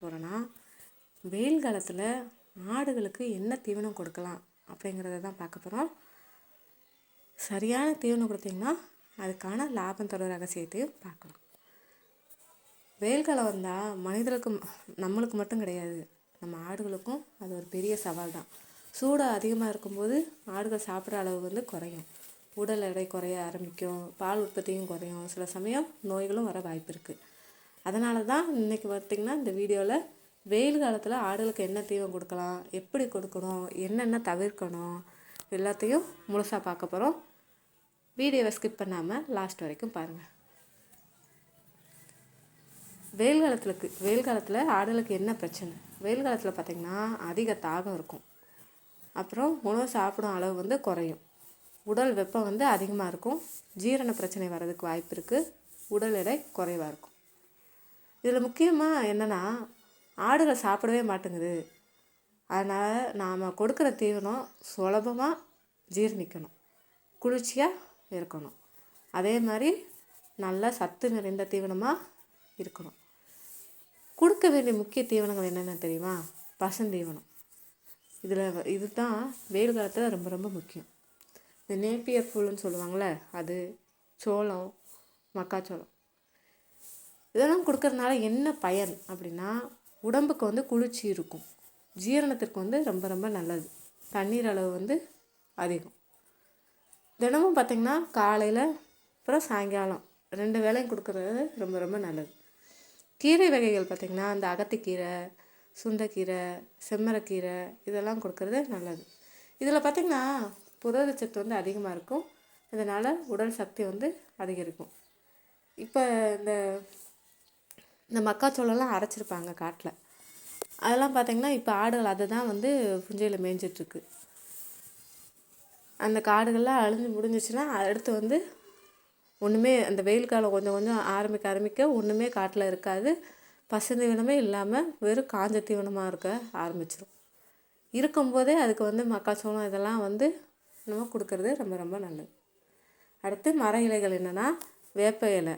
போகிறேன்னா, வெயில் காலத்தில் ஆடுகளுக்கு என்ன தீவனம் கொடுக்கலாம் அப்படிங்கிறத தான் பார்க்க போகிறோம். சரியான தீவனம் கொடுத்தீங்கன்னா அதுக்கான லாபம் தர ரகசியத்தையும் பார்க்கலாம். வெயில் காலம் வந்தால் நம்மளுக்கு மட்டும் கிடையாது, நம்ம ஆடுகளுக்கும் அது ஒரு பெரிய சவால் தான். சூடு அதிகமாக இருக்கும்போது ஆடுகள் சாப்பிட்ற அளவு குறையும், உடல் எடை குறைய ஆரம்பிக்கும், பால் உற்பத்தியும் குறையும், சில சமயம் நோய்களும் வர வாய்ப்பு இருக்குது. அதனால தான் இன்றைக்கி பார்த்திங்கன்னா இந்த வீடியோவில் வெயில் காலத்தில் ஆடுகளுக்கு என்ன தீவனம் கொடுக்கலாம், எப்படி கொடுக்கணும், என்னென்ன தவிர்க்கணும் எல்லாத்தையும் முழுசாக பார்க்க போகிறோம். வீடியோவை ஸ்கிப் பண்ணாமல் லாஸ்ட் வரைக்கும் பாருங்கள். வெயில் காலத்தில் ஆடுகளுக்கு என்ன பிரச்சனை? வெயில் காலத்தில் பார்த்திங்கன்னா அதிக தாகம் இருக்கும், அப்புறம் உணவு சாப்பிடும் அளவு குறையும், உடல் வெப்பம் அதிகமாக இருக்கும், ஜீரண பிரச்சனை வர்றதுக்கு வாய்ப்பு இருக்குது, உடல் எடை குறைவாக இருக்கும். இதில் முக்கியமாக என்னென்னா, ஆடுகள் சாப்பிடவே மாட்டேங்குது. அதனால் நாம் கொடுக்குற தீவனம் சுலபமாக ஜீரணிக்கணும், குளிர்ச்சியாக இருக்கணும், அதே மாதிரி நல்லா சத்து நிறைந்த தீவனமாக இருக்கணும். கொடுக்க வேண்டிய முக்கிய தீவனங்கள் என்னென்ன தெரியுமா? பசுந்தீவனம். இதுதான் வெயில் காலத்தில் ரொம்ப ரொம்ப முக்கியம். இந்த நேப்பியர் புல்லுன்னு சொல்லுவாங்களே, அது, சோளம், மக்காச்சோளம், இதெல்லாம் கொடுக்கறதுனால என்ன பயன் அப்படின்னா, உடம்புக்கு குளிர்ச்சி இருக்கும், ஜீரணத்திற்கு ரொம்ப ரொம்ப நல்லது, தண்ணீர் அளவு அதிகம். தினமும் பார்த்திங்கன்னா காலையில் அப்புறம் சாயங்காலம் 2 வேளையும் கொடுக்குறது ரொம்ப ரொம்ப நல்லது. கீரை வகைகள் பார்த்திங்கன்னா இந்த அகத்திக்கீரை, சுண்டைக்கீரை, செம்மரக்கீரை இதெல்லாம் கொடுக்கறது நல்லது. இதில் பார்த்திங்கன்னா புரதச்சத்து அதிகமாக இருக்கும், இதனால் உடல் சக்தி அதிகரிக்கும். இப்போ இந்த மக்காச்சோளம்லாம் அரைச்சிருப்பாங்க காட்டில், அதெல்லாம் பார்த்திங்கன்னா இப்போ ஆடுகள் அதை தான் புஞ்சையில் மேய்ஞ்சிட்ருக்கு. அந்த காடுகள்லாம் அழிஞ்சு முடிஞ்சிச்சுன்னா அடுத்து ஒன்றுமே, அந்த வெயில் காலம் கொஞ்சம் கொஞ்சம் ஆரம்பிக்க ஒன்றுமே காட்டில் இருக்காது, பசுந்தீவனமே இல்லாமல் வெறும் காஞ்ச தீவனமாக இருக்க ஆரம்பிச்சிடும். இருக்கும்போதே அதுக்கு மக்காச்சோளம் இதெல்லாம் நம்ம கொடுக்கறது ரொம்ப ரொம்ப நல்லது. அடுத்து மர இலைகள் என்னென்னா, வேப்ப இலை.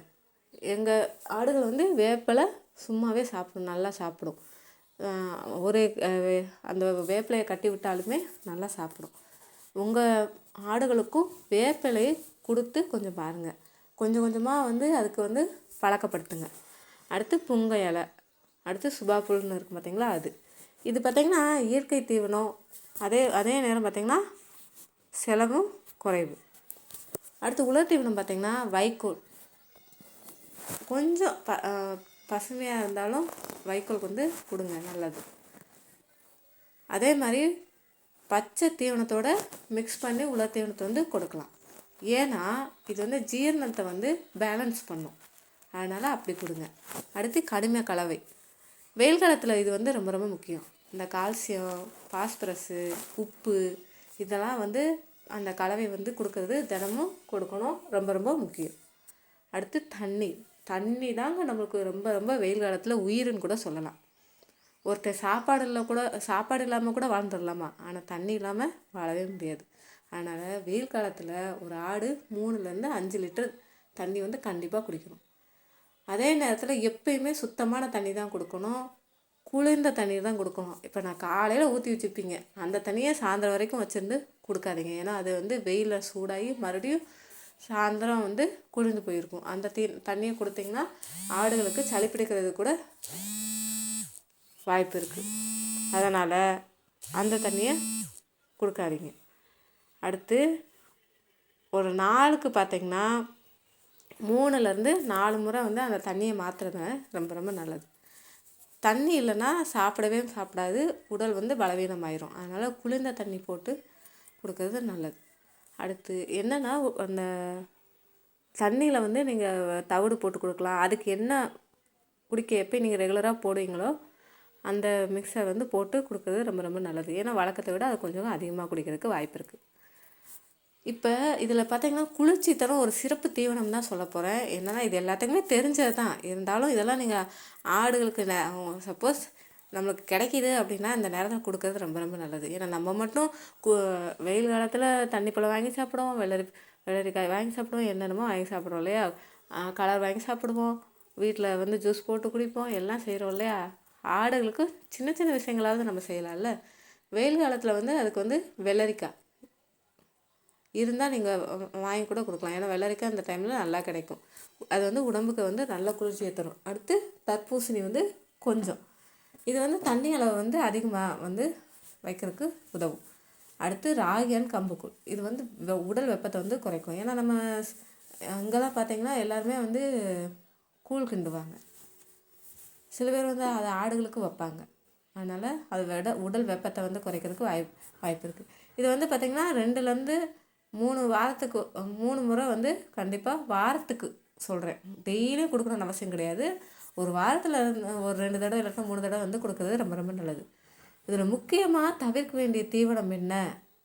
எங்கள் ஆடுகள் வேப்பிலை சும்மாவே சாப்பிடும், நல்லா சாப்பிடும். ஒரு அந்த வேப்பிலையை கட்டி விட்டாலுமே நல்லா சாப்பிடும். உங்கள் ஆடுகளுக்கும் வேப்பிலையை கொடுத்து கொஞ்சம் பாருங்கள், கொஞ்சம் கொஞ்சமாக அதுக்கு பழக்கப்படுத்துங்க. அடுத்து புங்க இலை, அடுத்து சுபாப்புல்னு இருக்கும் பார்த்திங்களா, அது. இது பார்த்திங்கன்னா இயற்கை தீவனம், அதே நேரம் பார்த்திங்கன்னா செலவும் குறைவு. அடுத்து உலர் தீவனம் பார்த்திங்கன்னா வைக்கோல். கொஞ்சம் பசுமையாக இருந்தாலும் வைக்கோல் கொடுங்க, நல்லது. அதே மாதிரி பச்சை தீவனத்தோடு மிக்ஸ் பண்ணி உலர் தீவனத்தை கொடுக்கலாம். ஏன்னா இது ஜீரணத்தை பேலன்ஸ் பண்ணும், அதனால் அப்படி கொடுங்க. அடுத்து கடுமை கலவை. வெயில் காலத்தில் இது ரொம்ப ரொம்ப முக்கியம். இந்த கால்சியம், பாஸ்பரஸு, உப்பு இதெல்லாம் அந்த கலவை கொடுக்கறது தினமும் கொடுக்கணும், ரொம்ப ரொம்ப முக்கியம். அடுத்து தண்ணி தாங்க நம்மளுக்கு ரொம்ப ரொம்ப வெயில் காலத்தில் உயிர்னு கூட சொல்லலாம். ஒருத்தர் சாப்பாடு இல்லாமல் கூட வாழ்ந்துடலாமா, ஆனால் தண்ணி இல்லாமல் வாழவே முடியாது. அதனால் வெயில் காலத்தில் ஒரு ஆடு 3லேருந்து 5 லிட்டர் தண்ணி கண்டிப்பாக குடிக்கணும். அதே நேரத்தில் எப்பயுமே சுத்தமான தண்ணி தான் கொடுக்கணும், குளிர்ந்த தண்ணீர் தான் கொடுக்கணும். இப்போ நான் காலையில் ஊற்றி வச்சுருப்பீங்க, அந்த தண்ணியை சாயந்தரம் வரைக்கும் வச்சுருந்து கொடுக்காதீங்க. ஏன்னா அது வெயிலில் சூடாகி மறுபடியும் சாயந்தரம் குளிர்ந்து போயிருக்கும். அந்த தண்ணியை கொடுத்தீங்கன்னா ஆடுகளுக்கு சளி பிடிக்கிறது கூட வாய்ப்பு இருக்குது. அதனால் அந்த தண்ணியை கொடுக்காதீங்க. அடுத்து ஒரு நாளுக்கு பார்த்திங்கன்னா 3லேருந்து 4 முறை அந்த தண்ணியை மாற்றுறது ரொம்ப ரொம்ப நல்லது. தண்ணி இல்லைன்னா சாப்பிடாது, உடல் பலவீனமாயிரும். அதனால் குளிர்ந்த தண்ணி போட்டு கொடுக்கறது நல்லது. அடுத்து என்னென்னா, அந்த தண்ணியில் நீங்கள் தவிடு போட்டு கொடுக்கலாம். அதுக்கு என்ன எப்போ நீங்கள் ரெகுலராக போடுவீங்களோ அந்த மிக்ஸை போட்டு கொடுக்கறது ரொம்ப ரொம்ப நல்லது. ஏன்னா வழக்கத்தை விட அது கொஞ்சம் அதிகமாக குடிக்கிறதுக்கு வாய்ப்பு இருக்குது. இப்போ இதில் பார்த்திங்கன்னா குளிர்ச்சி தரும் ஒரு சிறப்பு தீவனம் தான் சொல்ல போகிறேன். என்னென்னா இது எல்லாத்துக்குமே தெரிஞ்சது தான், இருந்தாலும் இதெல்லாம் நீங்கள் ஆடுகளுக்கு சப்போஸ் நம்மளுக்கு கிடைக்கிது அப்படின்னா இந்த நேரத்தில் கொடுக்கறது ரொம்ப ரொம்ப நல்லது. ஏன்னா நம்ம மட்டும் வெயில் காலத்தில் தண்ணி பழம் வாங்கி சாப்பிடுவோம், வெள்ளரிக்காய் வாங்கி சாப்பிடுவோம், என்னென்னமோ வாங்கி சாப்பிடுவோம் இல்லையா, கலர் வாங்கி சாப்பிடுவோம், வீட்டில் ஜூஸ் போட்டு குடிப்போம், எல்லாம் செய்கிறோம் இல்லையா. ஆடுகளுக்கு சின்ன சின்ன விஷயங்களாவது நம்ம செய்யலாம்ல. வெயில் காலத்தில் வந்து அதுக்கு வந்து வெள்ளரிக்காய் இருந்தால் நீங்கள் வாங்கி கூட கொடுக்கலாம். ஏன்னா வெள்ளரிக்காய் அந்த டைமில் நல்லா கிடைக்கும். அது வந்து உடம்புக்கு வந்து நல்ல குளிர்ச்சியை தரும். அடுத்து தர்பூசணி வந்து கொஞ்சம், இது வந்து தண்ணி அளவு வந்து அதிகமாக வந்து வைக்கிறதுக்கு உதவும். அடுத்து ராகி அண்ட் கம்புக்கூழ், இது வந்து உடல் வெப்பத்தை வந்து குறைக்கும். ஏன்னா நம்ம அங்கெல்லாம் பார்த்திங்கன்னா எல்லாருமே வந்து கூழ் கிண்டுவாங்க. சில பேர் வந்து அதை ஆடுகளுக்கு வைப்பாங்க. அதனால் அது உடல் வெப்பத்தை வந்து குறைக்கிறதுக்கு வாய்ப்பு இருக்குது. இது வந்து பார்த்திங்கன்னா 2லேருந்து 3 வாரத்துக்கு 3 முறை வந்து கண்டிப்பாக, வாரத்துக்கு சொல்கிறேன், டெய்லியும் கொடுக்கணும்னு அவசியம் கிடையாது. ஒரு வாரத்தில் ஒரு 2 தடவை இல்லைன்னா 3 தடவை வந்து கொடுக்குறது ரொம்ப ரொம்ப நல்லது. இதில் முக்கியமாக தவிர்க்க வேண்டிய தீவனம் என்ன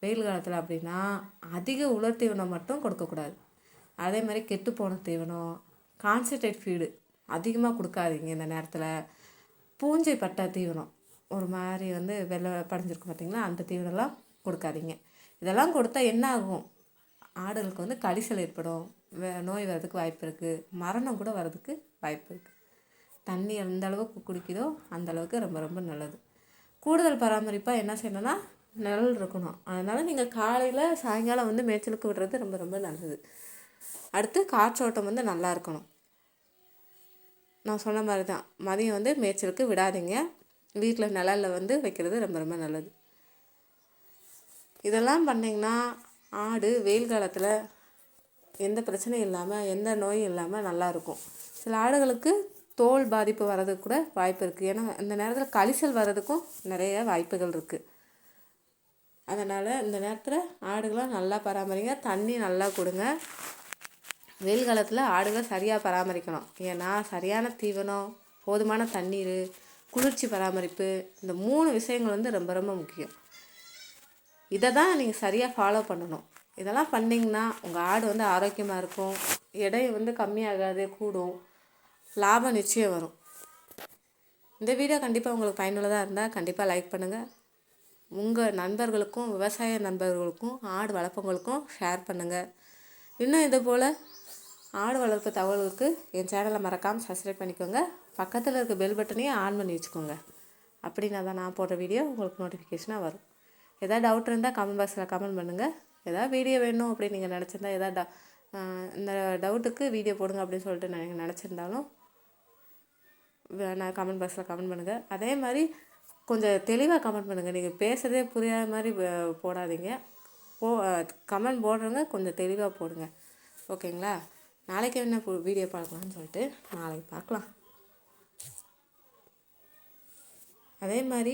வெயில் காலத்தில் அப்படின்னா, அதிக உலர் தீவனம் மட்டும் கொடுக்கக்கூடாது. அதே மாதிரி கெட்டுப்போன தீவனம், கான்சன்ட்ரேட் ஃபீடு அதிகமாக கொடுக்காதீங்க. இந்த நேரத்தில் பூஞ்சை பட்டா தீவனம் ஒரு மாதிரி வந்து வெள்ளை படைஞ்சிருக்கும் பார்த்திங்களா, அந்த தீவனம்லாம் கொடுக்காதீங்க. இதெல்லாம் கொடுத்தா என்ன ஆகும், ஆடுகளுக்கு வந்து கழிசல் ஏற்படும், நோய் வர்றதுக்கு வாய்ப்பு இருக்குது, மரணம் கூட வர்றதுக்கு வாய்ப்பு இருக்குது. தண்ணி எந்த அளவுக்கு குடிக்குதோ அந்த அளவுக்கு ரொம்ப ரொம்ப நல்லது. கூடுதல் பராமரிப்பாக என்ன செய்யணும்னா, நிழல் இருக்கணும். அதனால் நீங்கள் காலையில் சாயங்காலம் வந்து மேய்ச்சலுக்கு விடுறது ரொம்ப ரொம்ப நல்லது. அடுத்து காற்றோட்டம் வந்து நல்லா இருக்கணும். நான் சொன்ன மாதிரி தான், மதியம் வந்து மேய்ச்சலுக்கு விடாதீங்க, வீட்டில் நிழலில் வந்து வைக்கிறது ரொம்ப ரொம்ப நல்லது. இதெல்லாம் பண்ணிங்கன்னா ஆடு வெயில் காலத்தில் எந்த பிரச்சனையும் இல்லாமல், எந்த நோயும் இல்லாமல் நல்லாயிருக்கும். சில ஆடுகளுக்கு தோல் பாதிப்பு வர்றதுக்கு கூட வாய்ப்பு இருக்குது. ஏன்னா இந்த நேரத்தில் கழிசல் வர்றதுக்கும் நிறைய வாய்ப்புகள் இருக்குது. அதனால் இந்த நேரத்தில் ஆடுகளாம் நல்லா பராமரிங்க, தண்ணி நல்லா கொடுங்க. வெயில் காலத்தில் ஆடுகளை சரியாக பராமரிக்கணும். ஏன்னா சரியான தீவனம், போதுமான தண்ணீர், குளிர்ச்சி பராமரிப்பு, இந்த 3 விஷயங்கள் வந்து ரொம்ப ரொம்ப முக்கியம். இதை தான் நீங்கள் சரியாக ஃபாலோ பண்ணணும். இதெல்லாம் பண்ணிங்கன்னா உங்கள் ஆடு வந்து ஆரோக்கியமாக இருக்கும், எடை வந்து கம்மியாகாது, கூடும், லாபம் நிச்சயம் வரும். இந்த வீடியோ கண்டிப்பாக உங்களுக்கு பயனுள்ளதாக இருந்தால் கண்டிப்பாக லைக் பண்ணுங்கள். உங்கள் நண்பர்களுக்கும், விவசாய நண்பர்களுக்கும், ஆடு வளர்ப்பவங்களுக்கும் ஷேர் பண்ணுங்கள். இன்னும் இது போல் ஆடு வளர்ப்பு தகவல்களுக்கு என் சேனலை மறக்காமல் சப்ஸ்கிரைப் பண்ணிக்கோங்க. பக்கத்தில் இருக்க பெல் பட்டனையும் ஆன் பண்ணி வச்சுக்கோங்க. அப்படின்னா தான் நான் போடுற வீடியோ உங்களுக்கு நோட்டிஃபிகேஷனாக வரும். எதாவது டவுட் இருந்தால் கமெண்ட் பாக்ஸில் கமெண்ட் பண்ணுங்கள். எதாவது வீடியோ வேணும் அப்படின்னு நீங்கள் நினச்சிருந்தா, எதாவது இந்த டவுட்டுக்கு வீடியோ போடுங்க அப்படின்னு சொல்லிட்டு நீங்கள் நினச்சிருந்தாலும் நான் கமெண்ட் பாக்ஸில் கமெண்ட் பண்ணுங்கள். அதே மாதிரி கொஞ்சம் தெளிவாக கமெண்ட் பண்ணுங்கள். நீங்கள் பேசுகிறதே புரியாத மாதிரி போடாதீங்க. கமெண்ட் போடுறவங்க கொஞ்சம் தெளிவாக போடுங்க, ஓகேங்களா? நாளைக்கு என்ன வீடியோ பார்க்கலான்னு சொல்லிட்டு நாளைக்கு பார்க்கலாம். அதே மாதிரி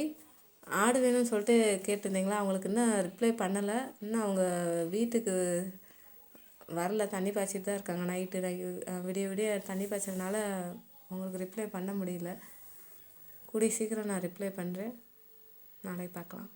ஆடு வேணும்னு சொல்லிட்டு கேட்டிருந்தீங்களா, அவங்களுக்கு இன்னும் ரிப்ளை பண்ணலை. இன்னும் அவங்க வீட்டுக்கு வரல, தண்ணி பாய்ச்சிட்டு தான் இருக்காங்க. நைட்டு விடிய விடிய தண்ணி பாய்ச்சறதுனால அவங்களுக்கு ரிப்ளை பண்ண முடியல. கூடிய சீக்கிரம் நான் ரிப்ளை பண்ணுறேன். நாளைக்கு பார்க்கலாம்.